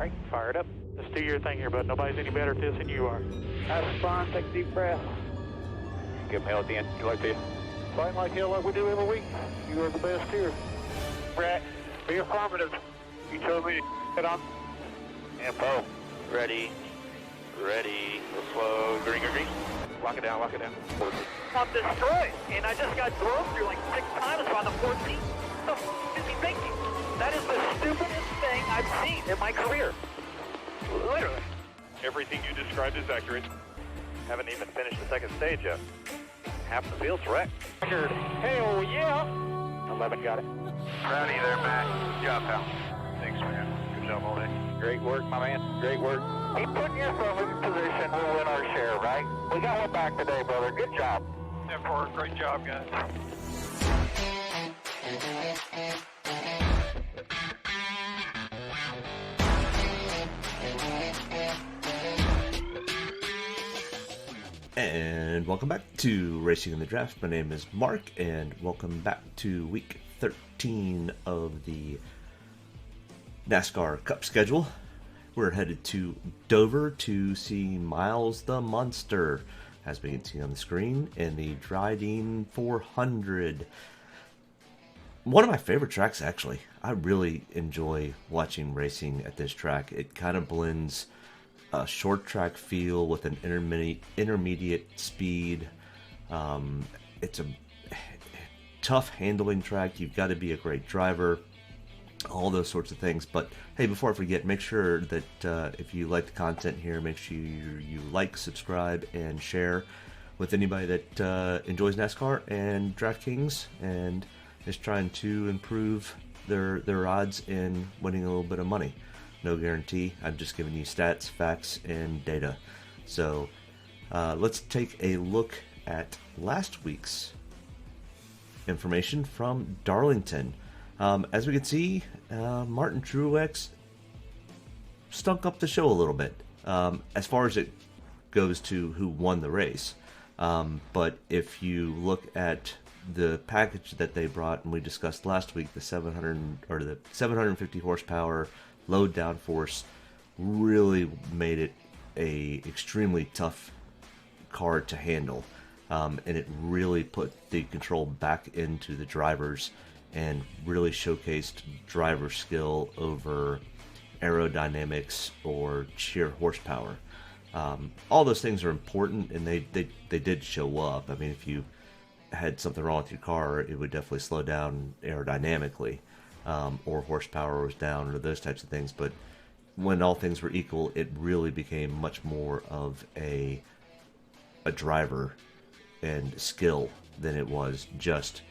right, fire it up. Let's do your thing here, bud. Nobody's any better at this than you are. Have fun, take a deep breath. Give him hell at the end. You like this? Fight like hell like we do every week. You are the best here. Brett, be affirmative. You told me to get on. Info. Ready. Ready. Slow. Green, green, green. Lock it down, lock it down. I'm destroyed, and I just got blown through like 6 times on the 14th. What the f*** is he thinking? That is the stupidest thing I've seen in my career. Literally. Everything you described is accurate. Haven't even finished the second stage yet. Half the field's wrecked. Hell yeah! 11 got it. Rowdy there, Matt. Good job, pal. Thanks, man. Good job all day. Great work, my man. Great work. Keep putting yourself in position, we'll win our share, right? We got one back today, brother. Good job. 10-4, great job, guys. And welcome back to Racing in the Draft. My name is Mark, and welcome back to week 13 of the NASCAR Cup schedule. We're headed to Dover to see Miles the Monster, as we can see on the screen, in the Dryden 400. One of my favorite tracks, actually. I really enjoy watching racing at this track. It kind of blends a short track feel with an intermediate speed. It's a tough handling track. You've got to be a great driver, all those sorts of things. But hey, before I forget, make sure that if you like the content here, make sure you like, subscribe, and share with anybody that enjoys NASCAR and DraftKings and is trying to improve their odds in winning a little bit of money. No guarantee. I'm just giving you stats, facts, and data. So let's take a look at last week's information from Darlington. As we can see, Martin Truex stunk up the show a little bit as far as it goes to who won the race. But if you look at the package that they brought, and we discussed last week, the 750 horsepower low downforce really made it a extremely tough car to handle, and it really put the control back into the drivers and really showcased driver skill over aerodynamics or sheer horsepower. All those things are important, and they did show up. I mean, if you had something wrong with your car, it would definitely slow down aerodynamically. Or horsepower was down, or those types of things. But when all things were equal, it really became much more of a driver and skill than it was just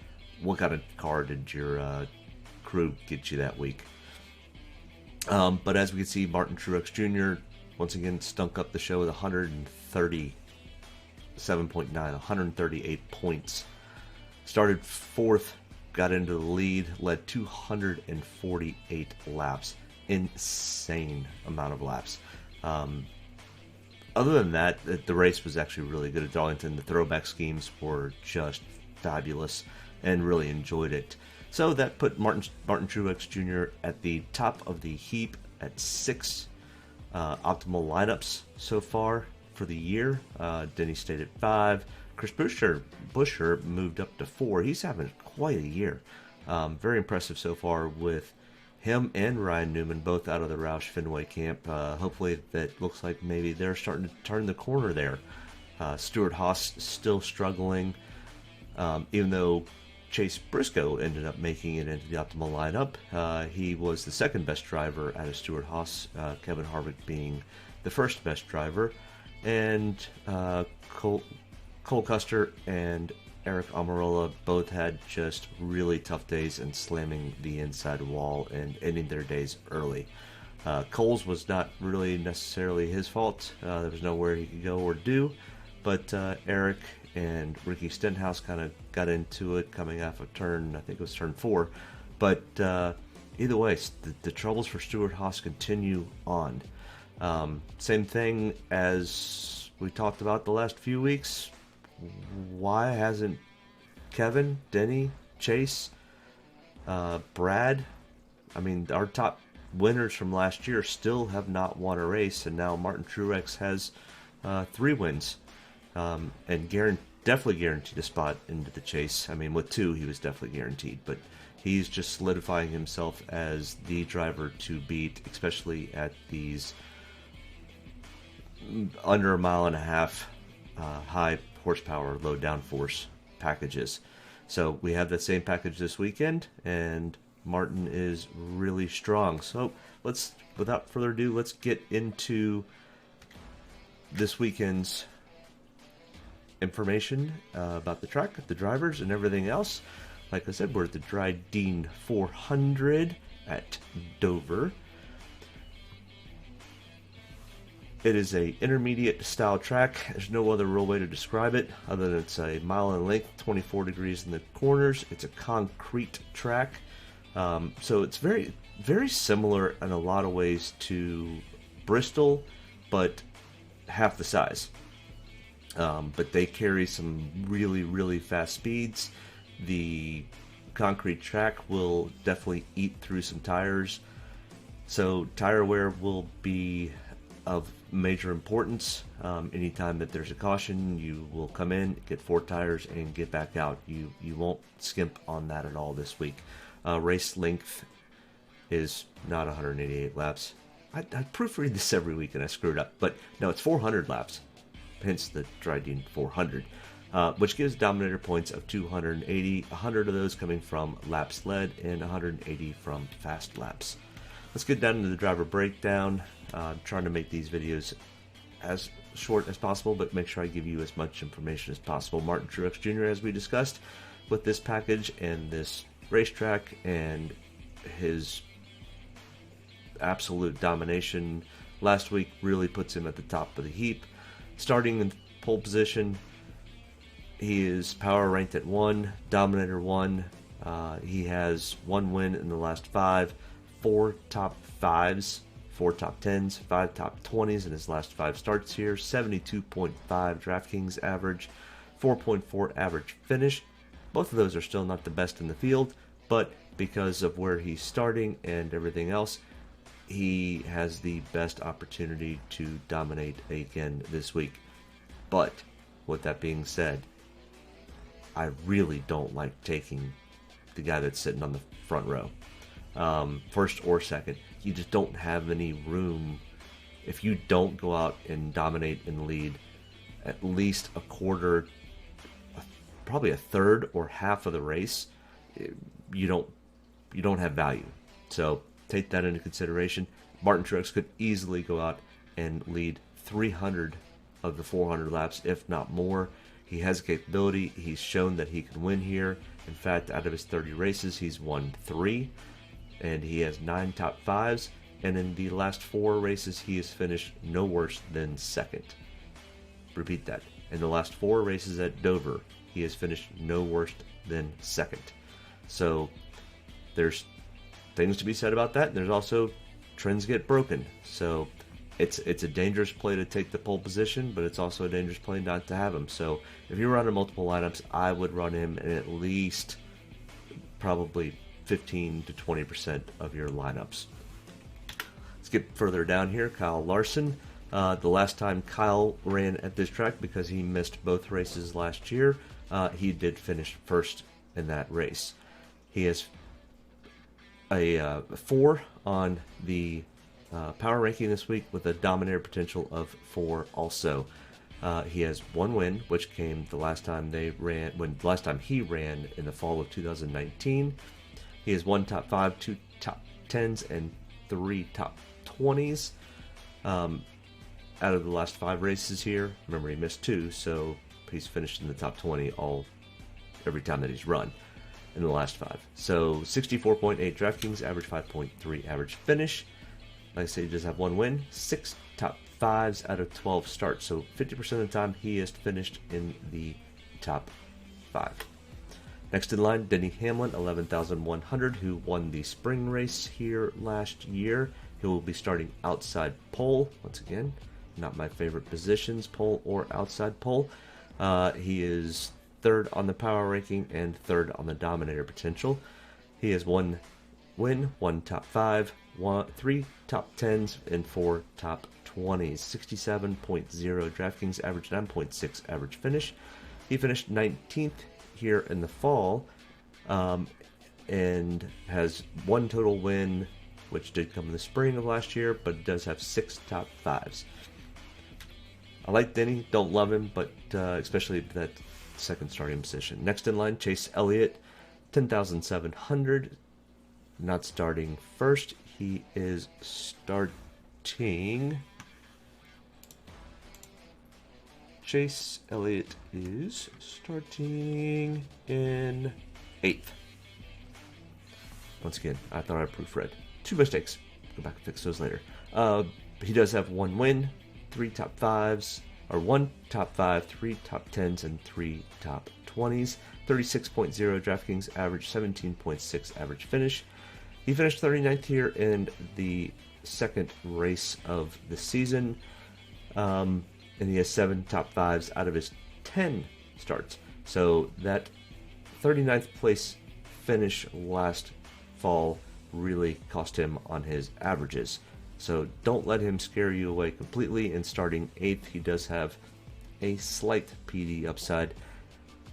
what kind of car did your crew get you that week. But as we can see, Martin Truex Jr. once again stunk up the show with 138 points. Started fourth, got into the lead, led 248 laps. Insane amount of laps. Other than that, the race was actually really good at Darlington. The throwback schemes were just fabulous, and really enjoyed it. So that put Martin Truex Jr. at the top of the heap at 6 optimal lineups so far for the year. Denny stayed at 5. Chris Buescher moved up to 4. He's having quite a year. Very impressive so far with him and Ryan Newman both out of the Roush Fenway camp. Hopefully that looks like maybe they're starting to turn the corner there. Stuart Haas still struggling, even though Chase Briscoe ended up making it into the optimal lineup. He was the second best driver out of Stuart Haas, Kevin Harvick being the first best driver, and Cole Custer and Eric Almirola both had just really tough days and slamming the inside wall and ending their days early. Cole's was not really necessarily his fault. There was nowhere he could go or do, but Eric and Ricky Stenhouse kind of got into it coming off a turn, I think it was turn 4. But either way, the troubles for Stuart Haas continue on. Same thing as we talked about the last few weeks. Why hasn't Kevin, Denny, Chase, Brad, I mean, our top winners from last year still have not won a race, and now Martin Truex has 3 wins, and definitely guaranteed a spot into the chase. I mean, with 2, he was definitely guaranteed, but he's just solidifying himself as the driver to beat, especially at these under a mile and a half high horsepower, low downforce packages. So we have that same package this weekend, and Martin is really strong. So without further ado, let's get into this weekend's information about the track, the drivers, and everything else. Like I said, we're at the Dryden 400 at Dover. It is a intermediate style track. There's no other real way to describe it other than it's a mile in length, 24 degrees in the corners. It's a concrete track. So it's very, very similar in a lot of ways to Bristol, but half the size. But they carry some really, really fast speeds. The concrete track will definitely eat through some tires. So tire wear will be of major importance. Anytime that there's a caution, you will come in, get 4 tires, and get back out. You won't skimp on that at all this week. Race length is not 188 laps. I proofread this every week and I screwed up, but no, it's 400 laps, hence the Dryden 400, which gives Dominator points of 280, 100 of those coming from laps led and 180 from fast laps. Let's get down into the driver breakdown. I'm trying to make these videos as short as possible, but make sure I give you as much information as possible. Martin Truex Jr., as we discussed, with this package and this racetrack and his absolute domination last week really puts him at the top of the heap. Starting in pole position, he is power ranked at 1, Dominator 1. He has 1 win in the last 5, 4 top 5s, 4 top 10s, 5 top 20s in his last 5 starts here. 72.5 DraftKings average, 4.4 average finish. Both of those are still not the best in the field, but because of where he's starting and everything else, he has the best opportunity to dominate again this week. But with that being said, I really don't like taking the guy that's sitting on the front row, first or second. You just don't have any room. If you don't go out and dominate and lead at least a quarter, probably a third or half of the race, you don't have value. So take that into consideration. Martin Truex could easily go out and lead 300 of the 400 laps, if not more. He has capability. He's shown that he can win here. In fact, out of his 30 races, he's won 3, and he has 9 top 5s. And in the last 4 races, he has finished no worse than second. Repeat that. In the last 4 races at Dover, he has finished no worse than second. So there's things to be said about that. And there's also trends get broken. So it's a dangerous play to take the pole position, but it's also a dangerous play not to have him. So if you're running multiple lineups, I would run him in at least probably 15 to 20% of your lineups. Let's get further down here. Kyle Larson. The last time Kyle ran at this track, because he missed both races last year, he did finish first in that race. He has a 4 on the power ranking this week with a Dominator potential of 4 also. He has 1 win, which came the last time he ran in the fall of 2019. He has 1 top 5, 2 top 10s, and 3 top 20s out of the last 5 races here. Remember, he missed 2, so he's finished in the top 20 every time that he's run in the last 5. So 64.8 DraftKings average, 5.3 average finish. Like I said, he does have 1 win, 6 top 5s out of 12 starts. So 50% of the time he is finished in the top 5. Next in line, Denny Hamlin, 11,100, who won the spring race here last year. He will be starting outside pole. Once again, not my favorite positions, pole or outside pole. He is 3rd on the power ranking and 3rd on the Dominator potential. He has 1 win, 1 top 5, 3 top 10s, and 4 top 20s. 67.0 DraftKings average, 9.6 average finish. He finished 19th here in the fall, and has 1 total win, which did come in the spring of last year, but does have 6 top 5s. I like Denny, don't love him, but especially that second starting position. Next in line, Chase Elliott, 10,700. Not starting first. He is starting. Chase Elliott is starting in 8th. Once again, I thought I proofread. 2 mistakes. Go back and fix those later. He does have 1 win, 3 top 5s, or 1 top 5, 3 top 10s, and 3 top 20s. 36.0 DraftKings average, 17.6 average finish. He finished 39th here in the second race of the season. And he has 7 top 5s out of his 10 starts. So that 39th place finish last fall really cost him on his averages. So don't let him scare you away completely. In starting 8th, he does have a slight PD upside,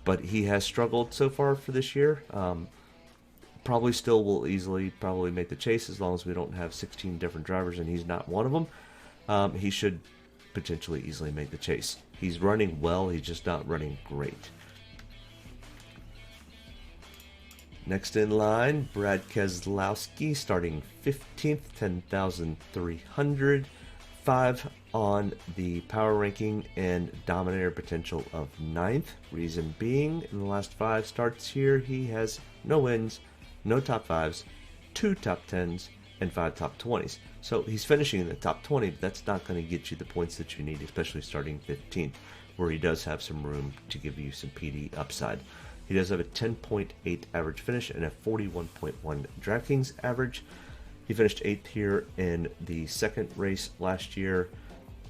but he has struggled so far for this year. Probably still will easily probably make the chase as long as we don't have 16 different drivers and he's not one of them. He should potentially easily make the chase. He's running well, he's just not running great. Next in line, Brad Keselowski, starting 15th, 10,300. 5 on the power ranking and dominator potential of 9th. Reason being, in the last 5 starts here, he has no wins, no top 5s, 2 top 10s, and 5 top 20s. So he's finishing in the top 20, but that's not going to get you the points that you need, especially starting 15th, where he does have some room to give you some PD upside. He does have a 10.8 average finish and a 41.1 DraftKings average. He finished 8th here in the second race last year,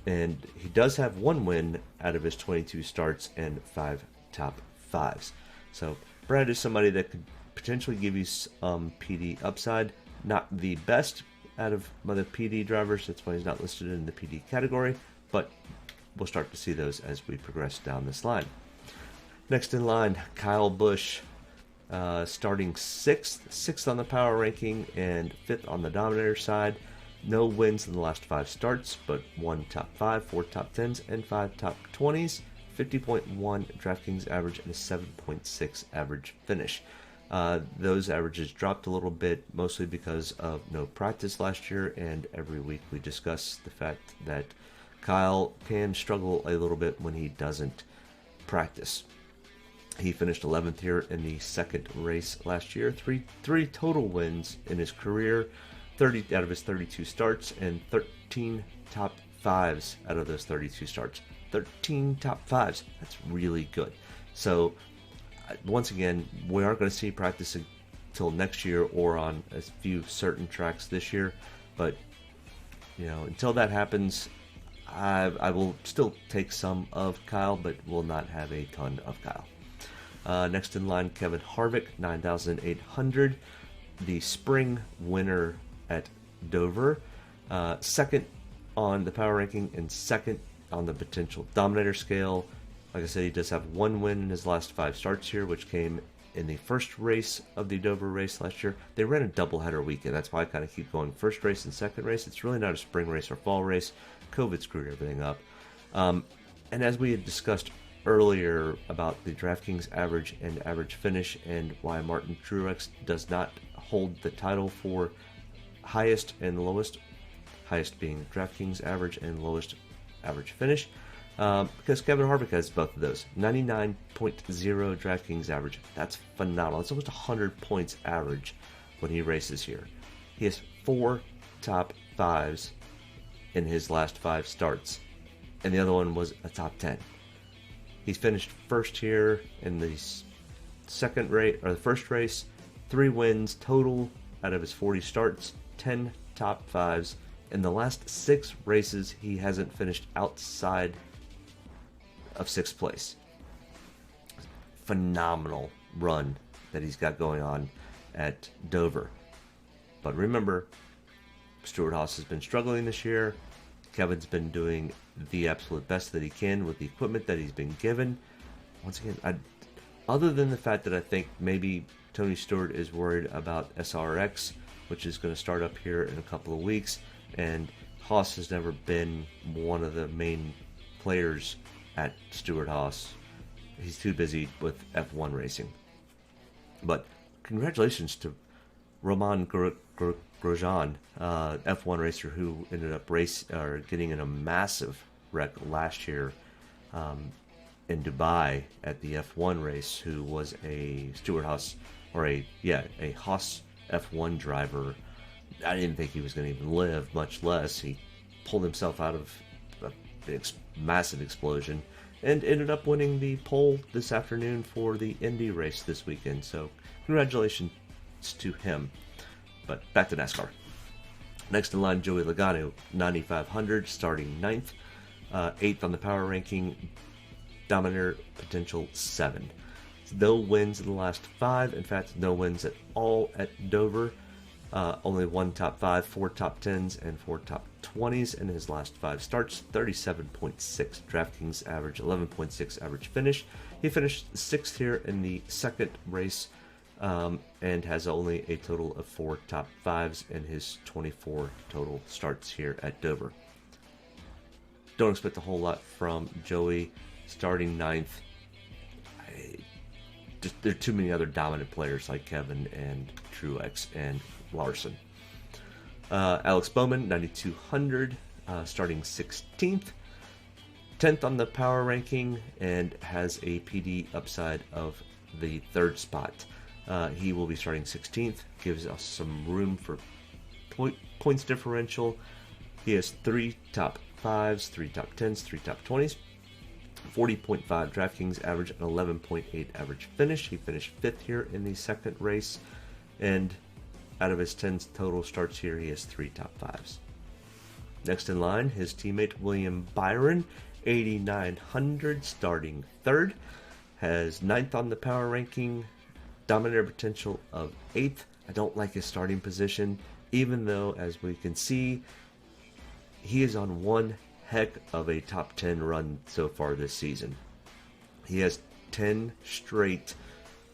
and he does have 1 win out of his 22 starts and 5 top 5s. So Brad is somebody that could potentially give you some PD upside. Not the best out of other PD drivers, that's why he's not listed in the PD category, but we'll start to see those as we progress down this line. Next in line, Kyle Busch, starting 6th on the power ranking and 5th on the dominator side. No wins in the last 5 starts, but 1 top 5, 4 top 10s, and 5 top 20s. 50.1 DraftKings average and a 7.6 average finish. Those averages dropped a little bit, mostly because of no practice last year, and every week we discuss the fact that Kyle can struggle a little bit when he doesn't practice. He finished 11th here in the second race last year. Three total wins in his career, 30 out of his 32 starts, and 13 top 5s out of those 32 starts. 13 top 5s. That's really good. So, once again, we aren't going to see practice until next year or on a few certain tracks this year. But, until that happens, I will still take some of Kyle, but will not have a ton of Kyle. Next in line, Kevin Harvick, 9,800. The spring winner at Dover. 2nd on the power ranking and 2nd on the potential dominator scale. Like I said, he does have 1 win in his last 5 starts here, which came in the first race of the Dover race last year. They ran a doubleheader weekend. That's why I kind of keep going first race and second race. It's really not a spring race or fall race. COVID screwed everything up. And as we had discussed earlier about the DraftKings average and average finish and why Martin Truex does not hold the title for highest and lowest, highest being DraftKings average and lowest average finish, because Kevin Harvick has both of those. 99.0 DraftKings average. That's phenomenal. It's almost 100 points average when he races here. He has 4 top 5s in his last 5 starts, and the other one was a top 10. He's finished first here in the second race, or the first race. 3 wins total out of his 40 starts, 10 top 5s. In the last 6 races, he hasn't finished outside of 6th place. Phenomenal run that he's got going on at Dover. But remember, Stewart-Haas has been struggling this year. Kevin's been doing the absolute best that he can with the equipment that he's been given. Once again, other than the fact that I think maybe Tony Stewart is worried about SRX, which is going to start up here in a couple of weeks, and Haas has never been one of the main players at Stewart-Haas. He's too busy with F1 racing. But congratulations to Romain Grosjean, F1 racer who ended up getting in a massive wreck last year in Dubai at the F1 race, who was a Stewart-Haas, or a Haas F1 driver. I didn't think he was going to even live, much less he pulled himself out of a massive explosion and ended up winning the pole this afternoon for the Indy race this weekend. So congratulations to him. But back to NASCAR. Next in line, Joey Logano, 9,500, starting 9th. 8th on the power ranking, Dominator potential 7. No wins in the last 5. In fact, no wins at all at Dover. Only 1 top 5, 4 top 10s, and 4 top 20s in his last 5 starts. 37.6 DraftKings average, 11.6 average finish. He finished 6th here in the second race, and has only a total of 4 top 5s in his 24 total starts here at Dover. Don't expect a whole lot from Joey, starting 9th. There are too many other dominant players like Kevin and Truex and Larson. Alex Bowman, 9,200, starting 16th. 10th on the power ranking, and has a PD upside of the 3rd spot. He will be starting 16th, gives us some room for points differential. He has 3 top 5s, 3 top 10s, 3 top 20s. 40.5 DraftKings average, and 11.8 average finish. He finished 5th here in the second race, and out of his 10 total starts here, he has 3 top 5s. Next in line, his teammate William Byron, 8,900, starting 3rd. Has 9th on the power ranking, Dominator potential of 8th. I don't like his starting position, even though, as we can see, he is on one heck of a top 10 run so far this season. He has 10 straight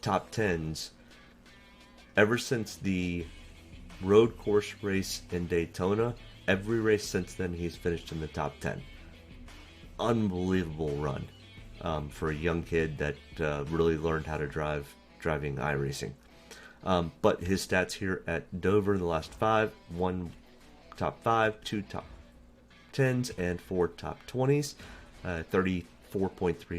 top 10s ever since the road course race in Daytona. Every race since then, he's finished in the top 10. Unbelievable run for a young kid that really learned how to driving iRacing. But his stats here at Dover in the last 5: 1 top 5, 2 top 10s, and 4 top 20s. 34.3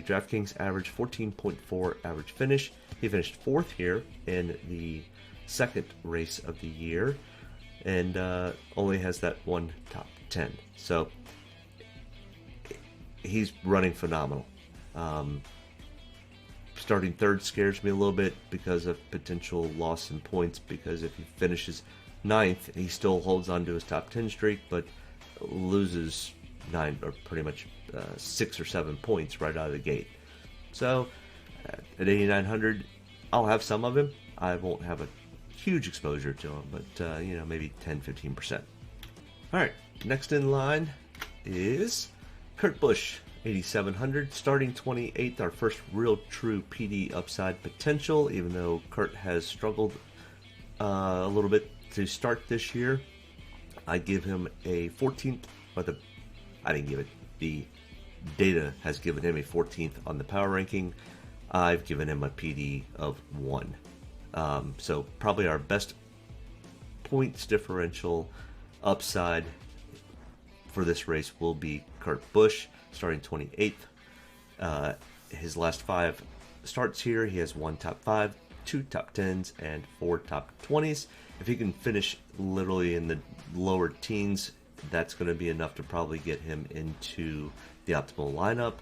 DraftKings average, 14.4 average finish. He finished 4th here in the second race of the year, and only has that 1 top 10. So he's running phenomenal. Starting 3rd scares me a little bit because of potential loss in points, because if he finishes 9th, he still holds on to his top 10 streak, but loses 9 or pretty much 6 or 7 points right out of the gate. So at 8,900, I'll have some of him. I won't have a huge exposure to him, but maybe 10-15%. All right, next in line is Kurt Busch, 8,700, starting 28th. Our first real true PD upside potential, even though Kurt has struggled a little bit to start this year. I give him a 14th, I didn't give it. The data has given him a 14th on the power ranking. I've given him a PD of 1. So probably our best points differential upside for this race will be Kurt Busch, starting 28th. His last 5 starts here, he has 1 top 5, 2 top 10s, and 4 top 20s. If he can finish literally in the lower teens, that's going to be enough to probably get him into the optimal lineup.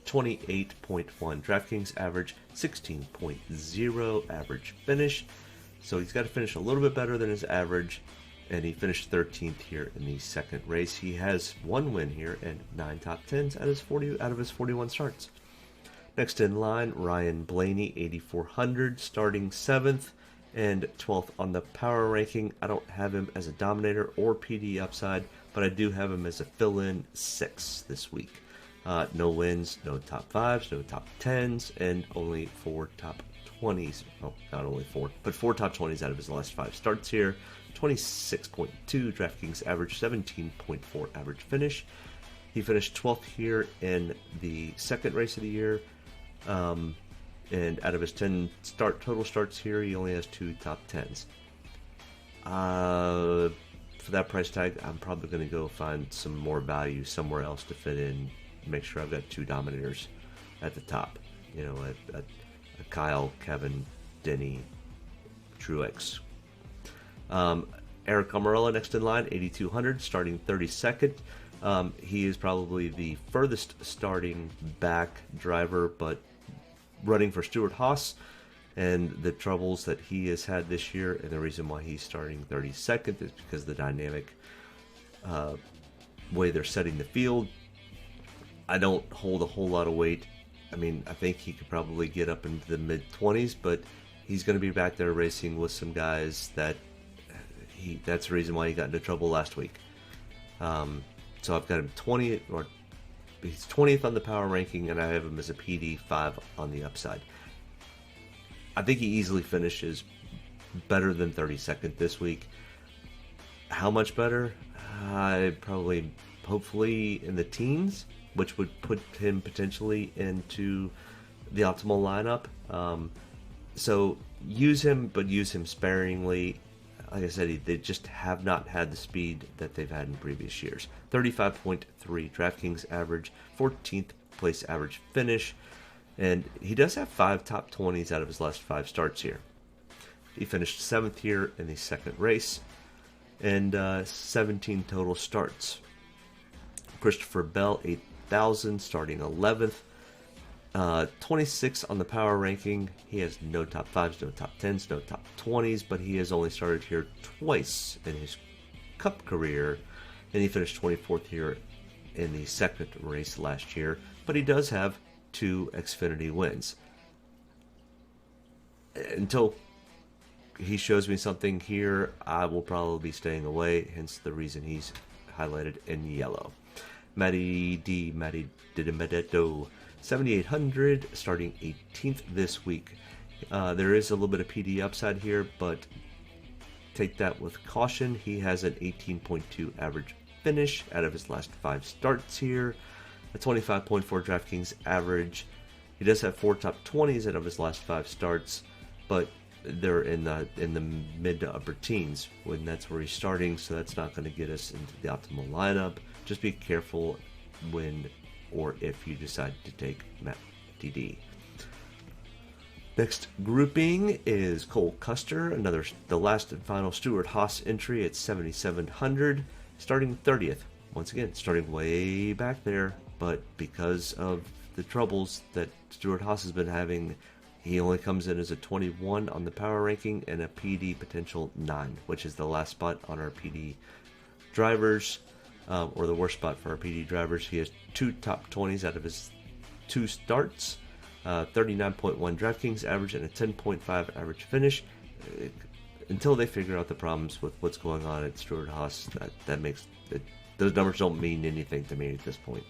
28.1 DraftKings average, 16.0 average finish. So he's got to finish a little bit better than his average, and he finished 13th here in the second race. He has 1 win here and 9 top 10s out of his 41 starts. Next in line, Ryan Blaney, 8,400, starting 7th. and 12th on the power ranking. I don't have him as a dominator or PD upside, but I do have him as a fill-in 6 this week. No wins, no top 5s, no top 10s, and only 4 top 20s. Well, not only 4, but 4 top 20s out of his last 5 starts here. 26.2 DraftKings average, 17.4 average finish. He finished 12th here in the second race of the year. And out of his 10 total starts here, he only has 2 top 10s. For that price tag, I'm probably going to go find some more value somewhere else to fit in. Make sure I've got 2 dominators at the top. You know, a Kyle, Kevin, Denny, Truex. Eric Almirola next in line, 8,200, starting 32nd. He is probably the furthest starting back driver, but running for Stewart-Haas, and the troubles that he has had this year, and the reason why he's starting 32nd is because of the dynamic way they're setting the field. I don't hold a whole lot of weight. I mean, I think he could probably get up into the mid-20s, but he's going to be back there racing with some guys that that's the reason why he got into trouble last week. So I've got him 20, or he's 20th on the power ranking, and I have him as a PD 5 on the upside. I think he easily finishes better than 32nd this week. How much better? Probably, hopefully in the teens, which would put him potentially into the optimal lineup. So use him, but use him sparingly. Like I said, they just have not had the speed that they've had in previous years. 35.3 DraftKings average, 14th place average finish, and he does have 5 top 20s out of his last 5 starts here. He finished 7th here in the second race, and 17 total starts. Christopher Bell, 8,000, starting 11th. 26 on the power ranking. He has no top 5s, no top 10s, no top 20s, but he has only started here twice in his Cup career, and he finished 24th here in the second race last year, but he does have 2 Xfinity wins. Until he shows me something here, I will probably be staying away, hence the reason he's highlighted in yellow. Matty Didimedetto, 7,800, starting 18th this week. There is a little bit of PD upside here, but take that with caution. He has an 18.2 average finish out of his last 5 starts here, a 25.4 DraftKings average. He does have 4 top 20s out of his last 5 starts, but they're in the mid to upper teens when that's where he's starting, so that's not going to get us into the optimal lineup. Just be careful when or if you decide to take Matt DD. Next grouping is Cole Custer, the last and final Stewart-Haas entry at 7,700, starting 30th. Once again, starting way back there, but because of the troubles that Stewart-Haas has been having, he only comes in as a 21 on the power ranking and a PD potential 9, which is the last spot on our PD drivers, or the worst spot for our PD drivers. He has 2 top 20s out of his 2 starts, 39.1 DraftKings average and a 10.5 average finish. Until they figure out the problems with what's going on at Stewart-Haas, that makes it, those numbers don't mean anything to me at this point.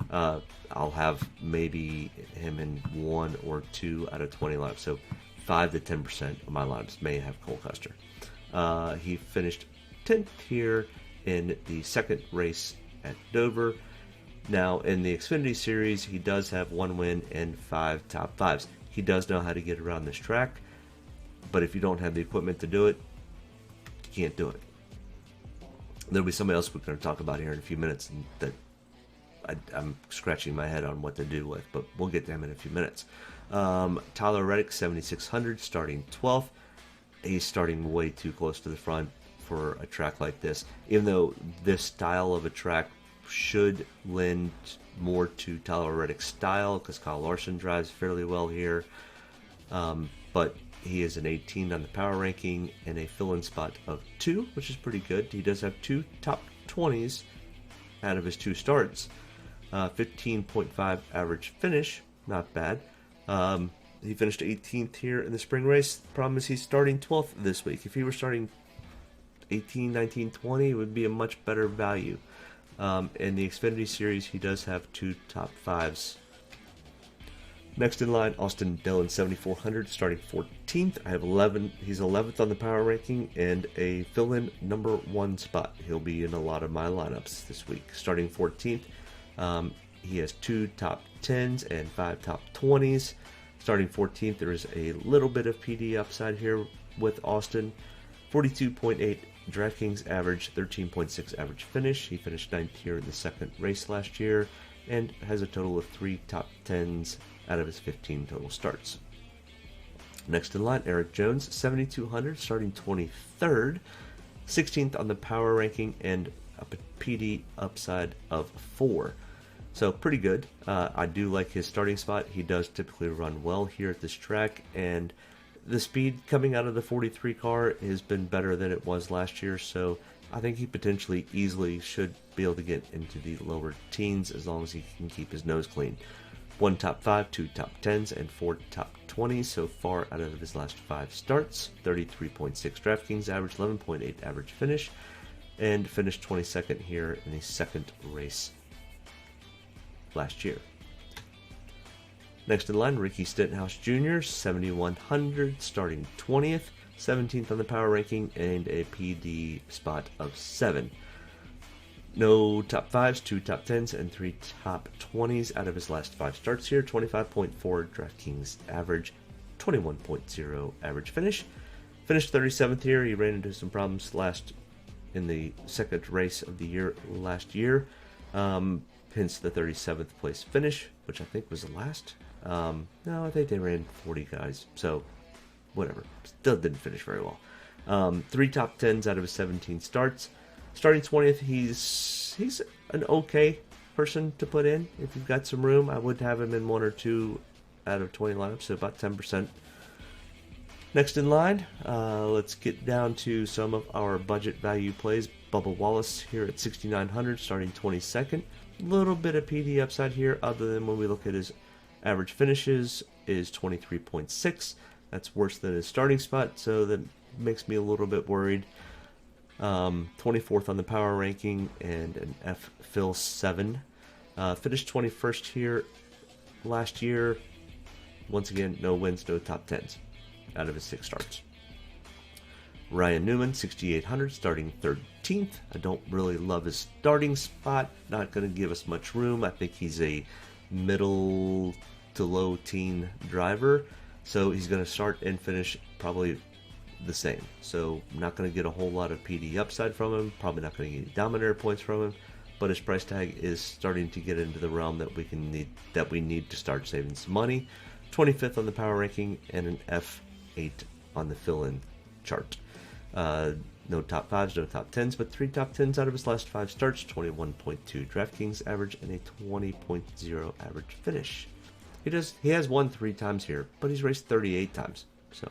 I'll have maybe him in 1 or 2 out of 20 lineups, so 5 to 10% of my lineups may have Cole Custer. He finished 10th here in the second race at Dover. Now, in the Xfinity Series, he does have 1 win and 5 top 5s. He does know how to get around this track, but if you don't have the equipment to do it, you can't do it. There'll be somebody else we're going to talk about here in a few minutes that I'm scratching my head on what to do with, but we'll get to him in a few minutes. Tyler Reddick, 7,600, starting 12th. He's starting way too close to the front for a track like this, even though this style of a track should lend more to Tyler Reddick's style because Kyle Larson drives fairly well here. But he is an 18 on the power ranking and a fill-in spot of 2, which is pretty good. He does have 2 top 20s out of his 2 starts. 15.5 average finish, not bad. He finished 18th here in the spring race. The problem is he's starting 12th this week. If he were starting 18, 19, 20, it would be a much better value. In the Xfinity Series, he does have 2 top 5s. Next in line, Austin Dillon, 7,400, starting 14th. I have 11. He's 11th on the power ranking and a fill-in number 1 spot. He'll be in a lot of my lineups this week. Starting 14th, he has 2 top 10s and 5 top 20s. Starting 14th, there is a little bit of PD upside here with Austin. 42.8 DraftKings average, 13.6 average finish. He finished 9th here in the second race last year and has a total of 3 top 10s out of his 15 total starts. Next in line, Eric Jones, 7,200, starting 23rd, 16th on the power ranking and a PD upside of 4. So pretty good. I do like his starting spot. He does typically run well here at this track, and the speed coming out of the 43 car has been better than it was last year, so I think he potentially easily should be able to get into the lower teens as long as he can keep his nose clean. 1 top 5, 2 top 10s, and 4 top 20s so far out of his last 5 starts. 33.6 DraftKings average, 11.8 average finish, and finished 22nd here in the second race last year. Next in line, Ricky Stenhouse Jr., 7,100, starting 20th, 17th on the power ranking, and a PD spot of 7. No top 5s, 2 top 10s, and 3 top 20s out of his last 5 starts here. 25.4 DraftKings average, 21.0 average finish. Finished 37th here. He ran into some problems in the second race of the year last year. Hence the 37th place finish, which I think was the last. No, I think they ran 40 guys, so whatever. Still didn't finish very well. 3 top 10s out of his 17 starts. Starting 20th, he's an okay person to put in. If you've got some room, I would have him in 1 or 2 out of 20 lineups, so about 10%. Next in line, let's get down to some of our budget value plays. Bubba Wallace here at 6,900, starting 22nd. A little bit of PD upside here, other than when we look at his average finishes is 23.6. That's worse than his starting spot, so that makes me a little bit worried. 24th on the power ranking and an F Fill 7. Finished 21st here last year. Once again, no wins, no top 10s out of his 6 starts. Ryan Newman, 6,800, starting 13th. I don't really love his starting spot. Not going to give us much room. I think he's a middle to low teen driver. So he's going to start and finish probably the same. So I'm not going to get a whole lot of PD upside from him. Probably not going to get Dominator points from him. But his price tag is starting to get into the realm that we need to start saving some money. 25th on the power ranking and an F8 on the fill-in chart. No top 5s, no top 10s, but 3 top 10s out of his last 5 starts. 21.2 DraftKings average and a 20.0 average finish. He has won 3 times here, but he's raced 38 times. So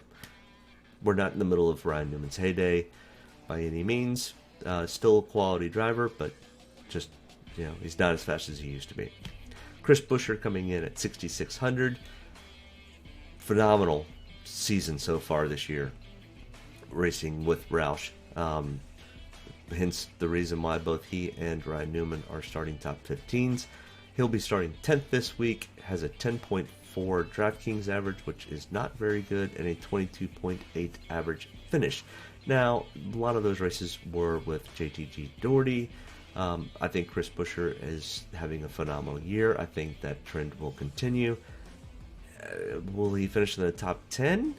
we're not in the middle of Ryan Newman's heyday by any means. Still a quality driver, but just, he's not as fast as he used to be. Chris Buescher coming in at 6,600. Phenomenal season so far this year, racing with Roush. Hence the reason why both he and Ryan Newman are starting top 15s. He'll be starting 10th this week, has a 10.4 DraftKings average, which is not very good, and a 22.8 average finish. Now, a lot of those races were with JTG Doherty. I think Chris Buescher is having a phenomenal year. I think that trend will continue. Will he finish in the top 10?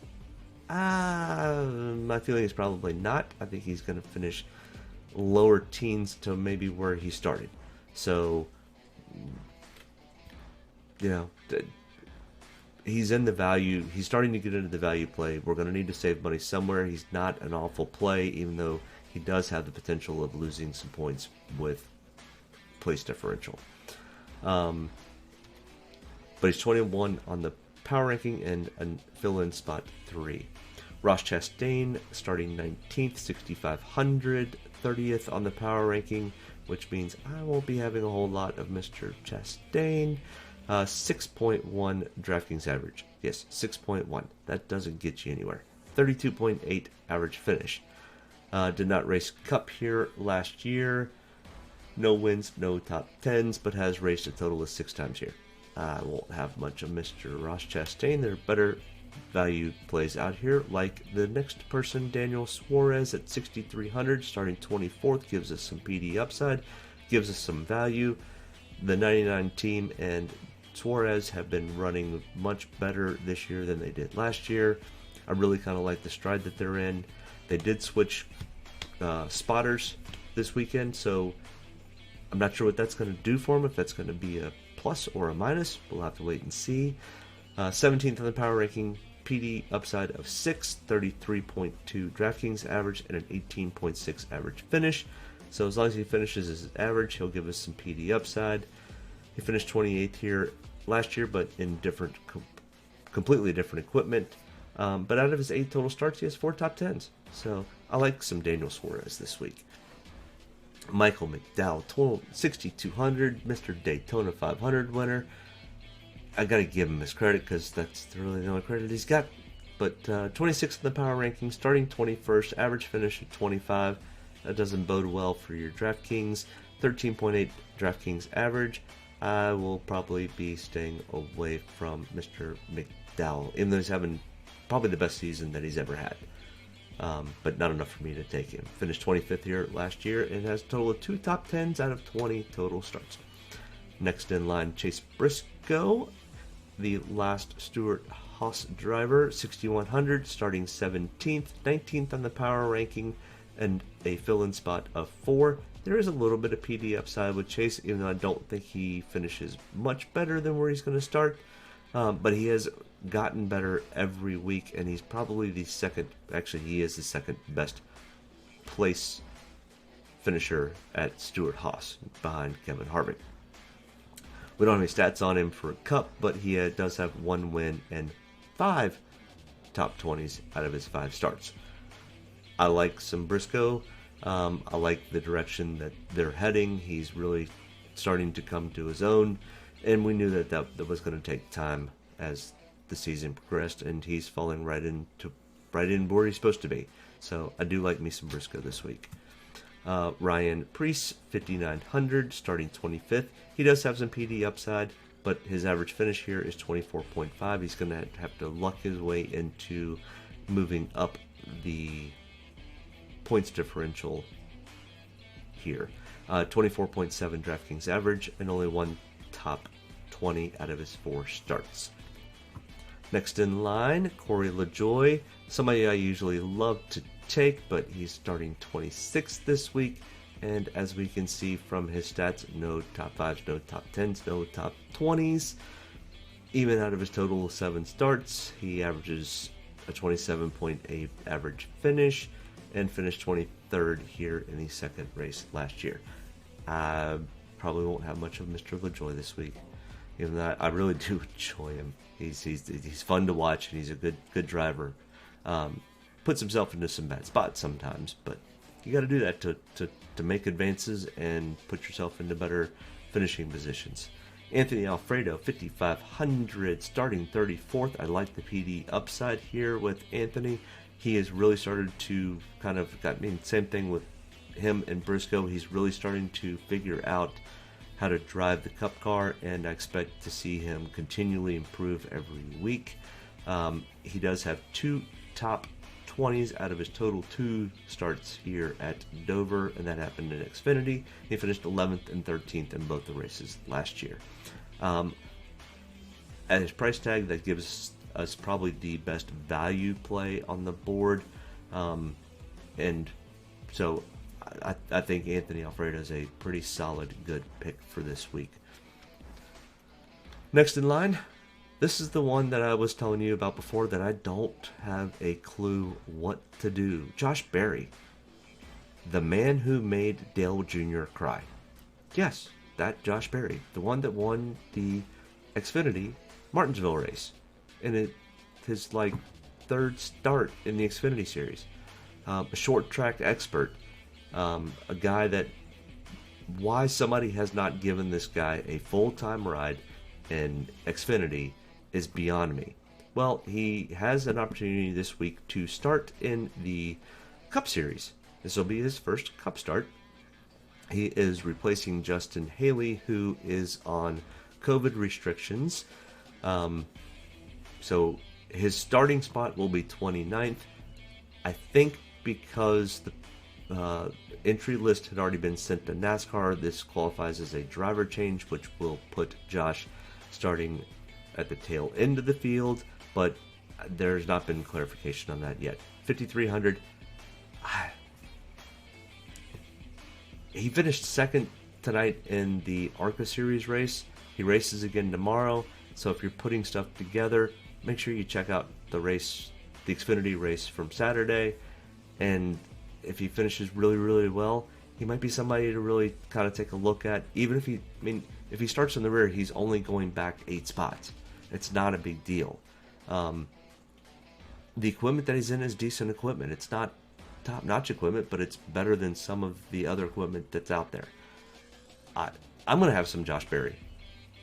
My feeling is probably not. I think he's going to finish lower teens to maybe where he started. So, he's in the value. He's starting to get into the value play. We're going to need to save money somewhere. He's not an awful play, even though he does have the potential of losing some points with place differential. But he's 21 on the power ranking and fill-in spot 3. Ross Chastain starting 19th, 6,500, 30th on the power ranking, which means I won't be having a whole lot of Mr. Chastain. 6.1 DraftKings average. Yes, 6.1. That doesn't get you anywhere. 32.8 average finish. Did not race Cup here last year. No wins, no top 10s, but has raced a total of 6 times here. I won't have much of Mr. Ross Chastain. There are better value plays out here, like the next person, Daniel Suarez at 6,300, starting 24th, gives us some PD upside, gives us some value. The 99 team and Suarez have been running much better this year than they did last year. I really kind of like the stride that they're in. They did switch spotters this weekend, so I'm not sure what that's going to do for them, if that's going to be a plus or a minus. We'll have to wait and see. 17th on the power ranking, PD upside of 6, 33.2 DraftKings average, and an 18.6 average finish. So as long as he finishes his average, he'll give us some PD upside. He finished 28th here last year, but in completely different equipment. But out of his 8 total starts, he has 4 top 10s. So I like some Daniel Suarez this week. Michael McDowell, 6,200, Mr. Daytona 500 winner. I got to give him his credit because that's really the only credit he's got. But 26th in the power ranking, starting 21st, average finish at 25. That doesn't bode well for your DraftKings. 13.8 DraftKings average. I will probably be staying away from Mr. McDowell, even though he's having probably the best season that he's ever had. But not enough for me to take him. Finished 25th here last year and has a total of 2 top 10s out of 20 total starts. Next in line, Chase Briscoe, the last Stewart-Haas driver, 6,100, starting 17th, 19th on the power ranking, and a fill-in spot of 4. There is a little bit of PD upside with Chase, even though I don't think he finishes much better than where he's going to start. But he has gotten better every week, and he's probably the second, actually he is the second best place finisher at Stewart-Haas, behind Kevin Harvick. We don't have any stats on him for a Cup, but he does have 1 win and 5 top 20s out of his 5 starts. I like some Briscoe. I like the direction that they're heading. He's really starting to come to his own, and we knew that was going to take time as the season progressed, and he's falling right in where he's supposed to be. So I do like me some Briscoe this week. Ryan Preece, 5,900, starting 25th. He does have some PD upside, but his average finish here is 24.5. He's going to have to luck his way into moving up the points differential here. 24.7 DraftKings average, and only 1 top 20 out of his 4 starts. Next in line, Corey LaJoie, somebody I usually love to take, but he's starting 26th this week, and as we can see from his stats, no top 5s, no top 10s, no top 20s. Even out of his total of 7 starts, he averages a 27.8 average finish, and finished 23rd here in the second race last year. I probably won't have much of Mr. LaJoie this week, even though I really do enjoy him. He's fun to watch, and he's a good driver. Puts himself into some bad spots sometimes, but you got to do that to make advances and put yourself into better finishing positions. Anthony Alfredo, 5,500, starting 34th. I like the PD upside here with Anthony. He has really started to same thing with him and Briscoe. He's really starting to figure out how to drive the Cup car, and I expect to see him continually improve every week. He does have 2 top 20s out of his total 2 starts here at Dover, and that happened in Xfinity. He finished 11th and 13th in both the races last year. At his price tag, that gives us probably the best value play on the board, and so I think Anthony Alfredo is a pretty solid, good pick for this week. Next in line, this is the one that I was telling you about before that I don't have a clue what to do. Josh Berry, the man who made Dale Jr. cry. Yes, that Josh Berry, the one that won the Xfinity Martinsville race, and his 3rd start in the Xfinity series. A short track expert. A guy that, why somebody has not given this guy a full-time ride in Xfinity is beyond me. Well, he has an opportunity this week to start in the Cup Series. This will be his first Cup start. He is replacing Justin Haley, who is on COVID restrictions. So his starting spot will be 29th. I think because the entry list had already been sent to NASCAR, this qualifies as a driver change, which will put Josh starting at the tail end of the field, but there's not been clarification on that yet. 5,300. He finished second tonight in the ARCA Series race. He races again tomorrow, so if you're putting stuff together, make sure you check out the race, the Xfinity race from Saturday, and if he finishes really, really well, he might be somebody to really kind of take a look at. Even if if he starts in the rear, he's only going back 8 spots. It's not a big deal. The equipment that he's in is decent equipment. It's not top-notch equipment, but it's better than some of the other equipment that's out there. I'm going to have some Josh Berry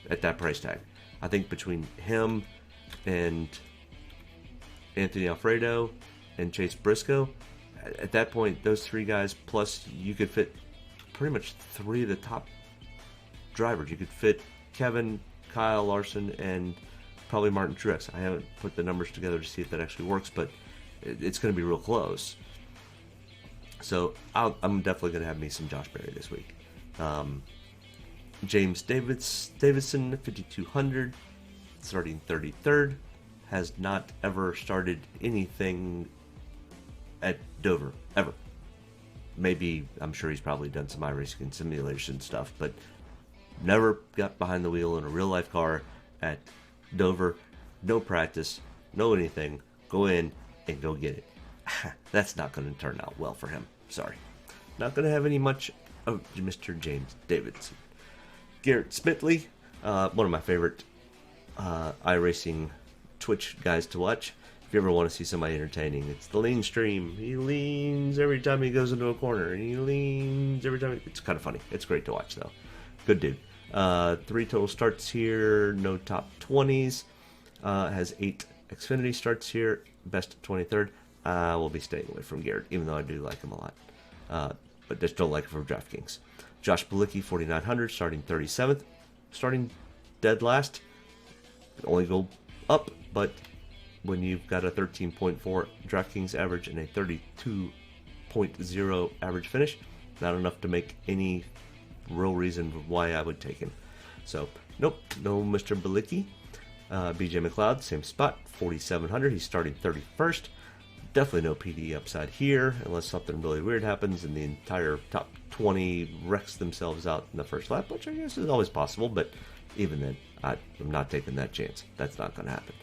at that price tag. I think between him and Anthony Alfredo and Chase Briscoe, at that point, those 3 guys, plus you could fit pretty much 3 of the top drivers. You could fit Kevin, Kyle Larson, and probably Martin Truex. I haven't put the numbers together to see if that actually works, but it's going to be real close. So I'm definitely going to have me some Josh Berry this week. James Davison, 5,200, starting 33rd, has not ever started anything at Dover, ever. Maybe, I'm sure he's probably done some iRacing and simulation stuff, but never got behind the wheel in a real life car at Dover. No practice, no anything. Go in and go get it. That's not going to turn out well for him. Sorry. Not going to have any much of Mr. James Davidson. Garrett Smitley, one of my favorite iRacing Twitch guys to watch. If you ever want to see somebody entertaining, it's the lean stream. He leans every time he goes into a corner, and he leans every time. It's kind of funny. It's great to watch, though. Good dude. 3 total starts here, no top 20s. Has 8 Xfinity starts here, best 23rd. I will be staying away from Garrett, even though I do like him a lot. But just don't like him for DraftKings. Josh Bilicki, 4,900, starting 37th. Starting dead last. Only go up, but when you've got a 13.4 DraftKings average and a 32.0 average finish, not enough to make any real reason why I would take him. So, nope, no Mr. Bilicki. BJ McLeod, same spot, 4,700. He's starting 31st. Definitely no PD upside here, unless something really weird happens and the entire top 20 wrecks themselves out in the first lap, which I guess is always possible, but even then, I'm not taking that chance. That's not going to happen.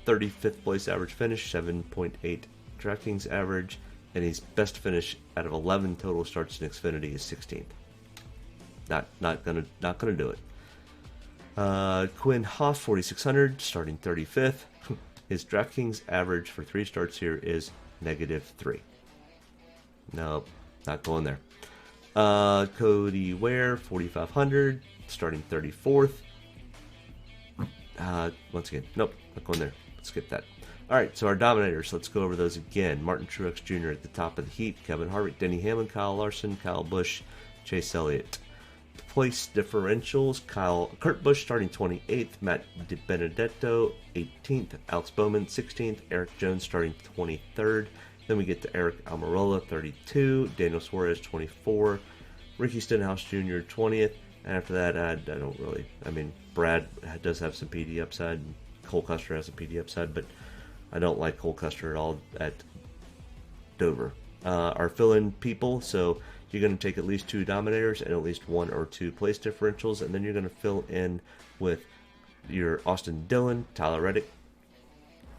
35th place average finish, 7.8 DraftKings average, and his best finish out of 11 total starts in Xfinity is 16th. Not gonna do it. Quinn Hoff, 4,600, starting 35th. His DraftKings average for 3 starts here is -3. No, not going there. Cody Ware, 4,500, starting 34th. Once again, nope, not going there. Skip that. All right, so our dominators, let's go over those again. Martin Truex Jr. at the top of the heap. Kevin Harvick, Denny Hamlin, Kyle Larson, Kyle Busch, Chase Elliott. Place differentials, Kurt Busch starting 28th, Matt DiBenedetto 18th, Alex Bowman 16th, Eric Jones starting 23rd. Then we get to Eric Almirola 32, Daniel Suarez 24, Ricky Stenhouse Jr. 20th, and after that I don't really, Brad does have some PD upside, Cole Custer has some PD upside, but I don't like Cole Custer at all at Dover. Our fill-in people, so you're going to take at least 2 dominators and at least 1 or 2 place differentials, and then you're going to fill in with your Austin Dillon, Tyler Reddick,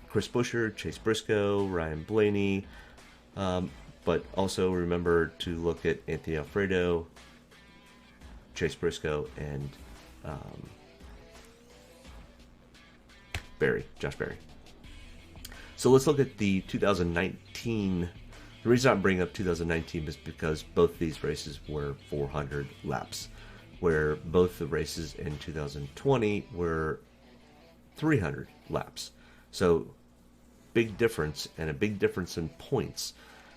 Chris Buescher, Chase Briscoe, Ryan Blaney, but also remember to look at Anthony Alfredo, Chase Briscoe, and Josh Berry. So let's look at the 2019. The reason I'm bringing up 2019 is because both these races were 400 laps. where both the races in 2020 were 300 laps. So big difference, and a big difference in points.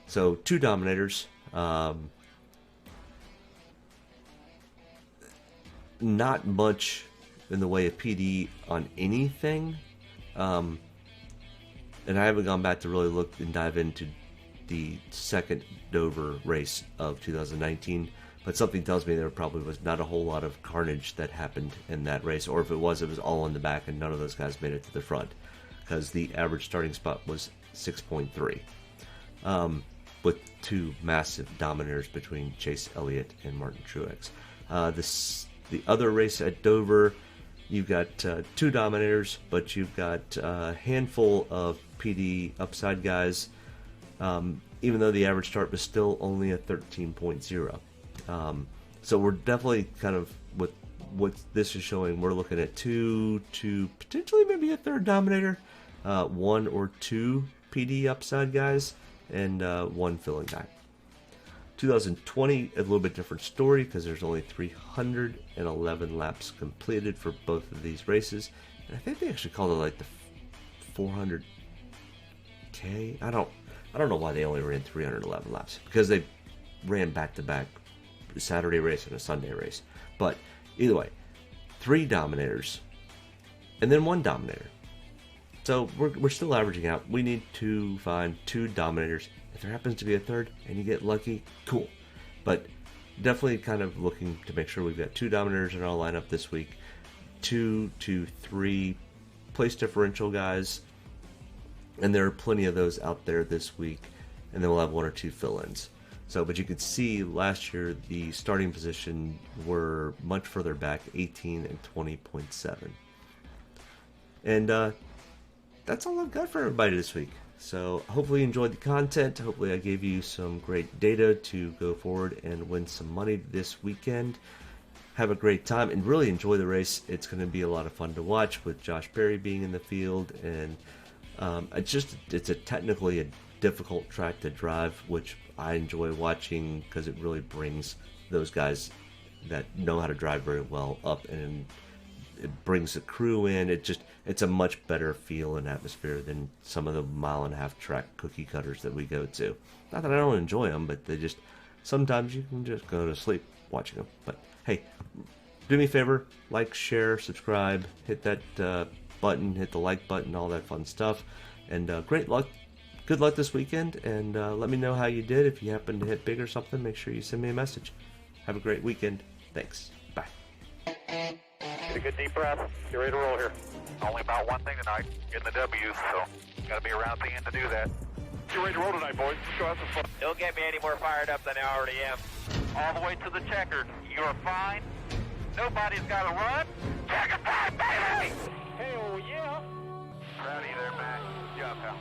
So 2 dominators, not much in the way of PD on anything, and I haven't gone back to really look and dive into the second Dover race of 2019, but something tells me there probably was not a whole lot of carnage that happened in that race, or if it was all in the back and none of those guys made it to the front, because the average starting spot was 6.3, with 2 massive dominators between Chase Elliott and Martin Truex. The other race at Dover, you've got 2 dominators, but you've got a handful of PD upside guys, even though the average start was still only a 13.0. So we're definitely kind of, with what this is showing, we're looking at 2 to potentially maybe a third dominator, 1 or 2 PD upside guys, and 1 filling guy. 2020, a little bit different story because there's only 311 laps completed for both of these races, and I think they actually called it like the 400K. I don't know why they only ran 311 laps, because they ran back-to-back Saturday race and a Sunday race. But either way, 3 dominators and then 1 dominator. So we're still averaging out. We need to find 2 dominators. If there happens to be a third and you get lucky, cool. But definitely kind of looking to make sure we've got 2 dominators in our lineup this week, 2 to 3 place differential guys, and there are plenty of those out there this week, and then we'll have 1 or 2 fill-ins. So, but you could see last year the starting position were much further back, 18 and 20.7. And that's all I've got for everybody this week. So hopefully you enjoyed the content. Hopefully I gave you some great data to go forward and win some money this weekend. Have a great time and really enjoy the race. It's going to be a lot of fun to watch with Josh Berry being in the field, and it's technically a difficult track to drive, which I enjoy watching because it really brings those guys that know how to drive very well up, and it brings the crew in. It's a much better feel and atmosphere than some of the 1.5-mile track cookie cutters that we go to. Not that I don't enjoy them, but sometimes you can just go to sleep watching them. But hey, do me a favor, like, share, subscribe, hit that button, hit the like button, all that fun stuff. And great luck. Good luck this weekend, and let me know how you did. If you happen to hit big or something, make sure you send me a message. Have a great weekend. Thanks. Bye. Get a good deep breath. Get ready to roll here. Only about one thing tonight, getting the W's, so got to be around at the end to do that. Get ready to roll tonight, boys. Let's go have some fun. Don't get me any more fired up than I already am. All the way to the checkered. You're fine. Nobody's got to run. Checker time, baby! Hell yeah! Proud of you there, Matt. Good job, pal.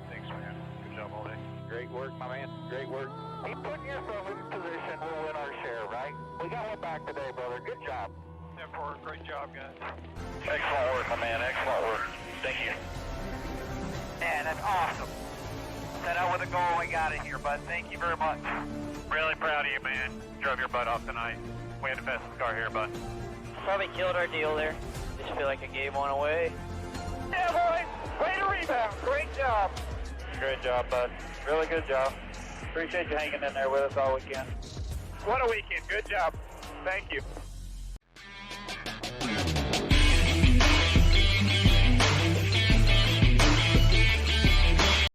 Thanks, man. Good job all day. Great work, my man. Great work. Keep putting yourself in position. We'll win our share, right? We got one back today, brother. Good job. Great job, guys. Excellent work, my man. Excellent work. Thank you. Man, that's awesome. Set out with a goal, we got it here, bud. Thank you very much. Really proud of you, man. Drove your butt off tonight. We had the fastest car here, bud. Probably killed our deal there. Just feel like I gave one away. Yeah, boys. Way to rebound. Great job. Great job, bud. Really good job. Appreciate you hanging in there with us all weekend. What a weekend. Good job. Thank you.